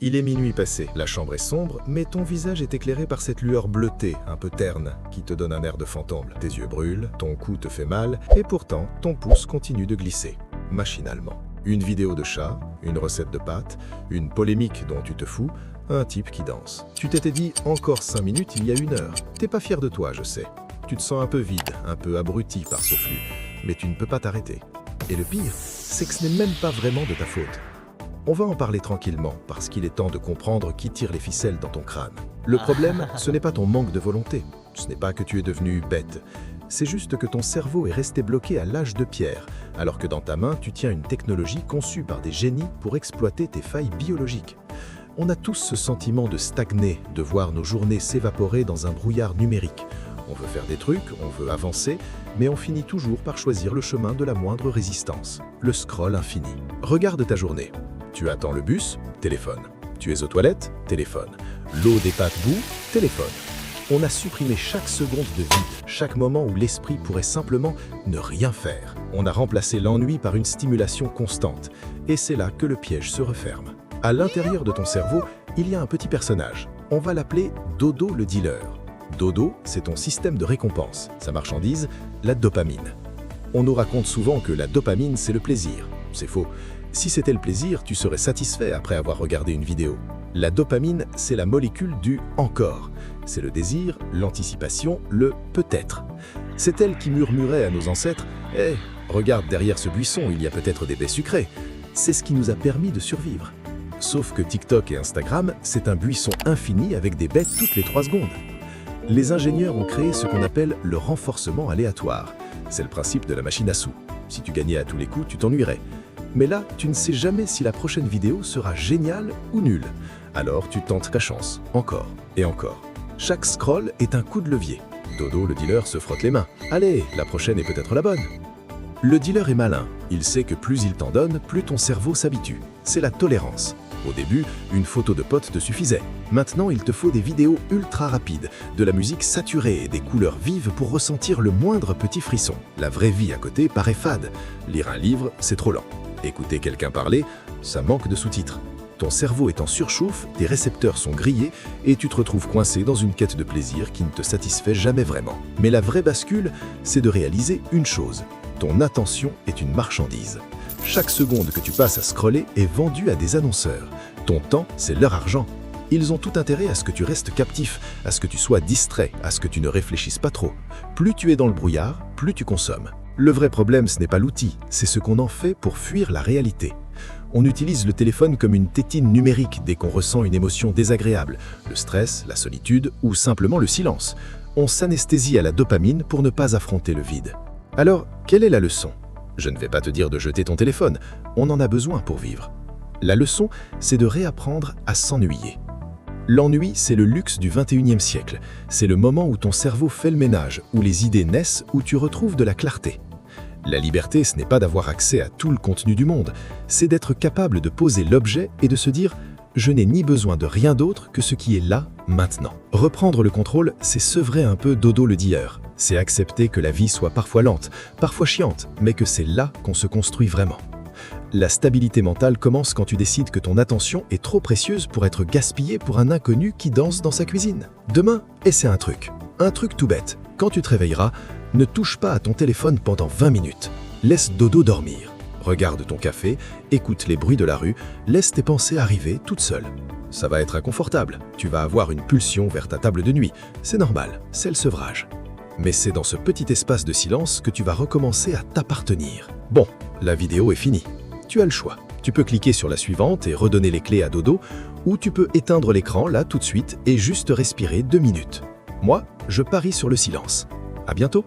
Il est minuit passé, la chambre est sombre, mais ton visage est éclairé par cette lueur bleutée, un peu terne, qui te donne un air de fantôme. Tes yeux brûlent, ton cou te fait mal, et pourtant, ton pouce continue de glisser, machinalement. Une vidéo de chat, une recette de pâtes, une polémique dont tu te fous, un type qui danse. Tu t'étais dit « encore 5 minutes il y a 1 heure ». T'es pas fier de toi, je sais. Tu te sens un peu vide, un peu abruti par ce flux, mais tu ne peux pas t'arrêter. Et le pire, c'est que ce n'est même pas vraiment de ta faute. On va en parler tranquillement, parce qu'il est temps de comprendre qui tire les ficelles dans ton crâne. Le problème, ce n'est pas ton manque de volonté, ce n'est pas que tu es devenu bête, c'est juste que ton cerveau est resté bloqué à l'âge de pierre, alors que dans ta main, tu tiens une technologie conçue par des génies pour exploiter tes failles biologiques. On a tous ce sentiment de stagner, de voir nos journées s'évaporer dans un brouillard numérique. On veut faire des trucs, on veut avancer, mais on finit toujours par choisir le chemin de la moindre résistance, le scroll infini. Regarde ta journée. Tu attends le bus, téléphone. Tu es aux toilettes, téléphone. L'eau des pâtes bout, téléphone. On a supprimé chaque seconde de vide, chaque moment où l'esprit pourrait simplement ne rien faire. On a remplacé l'ennui par une stimulation constante, et c'est là que le piège se referme. À l'intérieur de ton cerveau, il y a un petit personnage. On va l'appeler Dodo le dealer. Dodo, c'est ton système de récompense, sa marchandise, la dopamine. On nous raconte souvent que la dopamine, c'est le plaisir. C'est faux. Si c'était le plaisir, tu serais satisfait après avoir regardé une vidéo. La dopamine, c'est la molécule du « encore ». C'est le désir, l'anticipation, le « peut-être ». C'est elle qui murmurait à nos ancêtres « Hé, regarde derrière ce buisson, il y a peut-être des baies sucrées ». C'est ce qui nous a permis de survivre. Sauf que TikTok et Instagram, c'est un buisson infini avec des baies toutes les 3 secondes. Les ingénieurs ont créé ce qu'on appelle le renforcement aléatoire. C'est le principe de la machine à sous. Si tu gagnais à tous les coups, tu t'ennuierais. Mais là, tu ne sais jamais si la prochaine vidéo sera géniale ou nulle. Alors tu tentes ta chance, encore et encore. Chaque scroll est un coup de levier. Dodo, le dealer, se frotte les mains. Allez, la prochaine est peut-être la bonne. Le dealer est malin. Il sait que plus il t'en donne, plus ton cerveau s'habitue. C'est la tolérance. Au début, une photo de pote te suffisait. Maintenant, il te faut des vidéos ultra rapides, de la musique saturée et des couleurs vives pour ressentir le moindre petit frisson. La vraie vie à côté paraît fade. Lire un livre, c'est trop lent. Écouter quelqu'un parler, ça manque de sous-titres. Ton cerveau est en surchauffe, tes récepteurs sont grillés et tu te retrouves coincé dans une quête de plaisir qui ne te satisfait jamais vraiment. Mais la vraie bascule, c'est de réaliser une chose. Ton attention est une marchandise. Chaque seconde que tu passes à scroller est vendue à des annonceurs. Ton temps, c'est leur argent. Ils ont tout intérêt à ce que tu restes captif, à ce que tu sois distrait, à ce que tu ne réfléchisses pas trop. Plus tu es dans le brouillard, plus tu consommes. Le vrai problème, ce n'est pas l'outil, c'est ce qu'on en fait pour fuir la réalité. On utilise le téléphone comme une tétine numérique dès qu'on ressent une émotion désagréable, le stress, la solitude ou simplement le silence. On s'anesthésie à la dopamine pour ne pas affronter le vide. Alors, quelle est la leçon ? Je ne vais pas te dire de jeter ton téléphone, on en a besoin pour vivre. La leçon, c'est de réapprendre à s'ennuyer. L'ennui, c'est le luxe du 21e siècle. C'est le moment où ton cerveau fait le ménage, où les idées naissent, où tu retrouves de la clarté. La liberté, ce n'est pas d'avoir accès à tout le contenu du monde, c'est d'être capable de poser l'objet et de se dire « je n'ai ni besoin de rien d'autre que ce qui est là, maintenant ». Reprendre le contrôle, c'est sevrer un peu Dodo le dealer. C'est accepter que la vie soit parfois lente, parfois chiante, mais que c'est là qu'on se construit vraiment. La stabilité mentale commence quand tu décides que ton attention est trop précieuse pour être gaspillée pour un inconnu qui danse dans sa cuisine. Demain, essaie un truc tout bête. Quand tu te réveilleras, ne touche pas à ton téléphone pendant 20 minutes. Laisse Dodo dormir. Regarde ton café, écoute les bruits de la rue, laisse tes pensées arriver toutes seules. Ça va être inconfortable, tu vas avoir une pulsion vers ta table de nuit. C'est normal, c'est le sevrage. Mais c'est dans ce petit espace de silence que tu vas recommencer à t'appartenir. Bon, la vidéo est finie. Tu as le choix. Tu peux cliquer sur la suivante et redonner les clés à Dodo, ou tu peux éteindre l'écran là tout de suite et juste respirer 2 minutes. Moi, je parie sur le silence. À bientôt.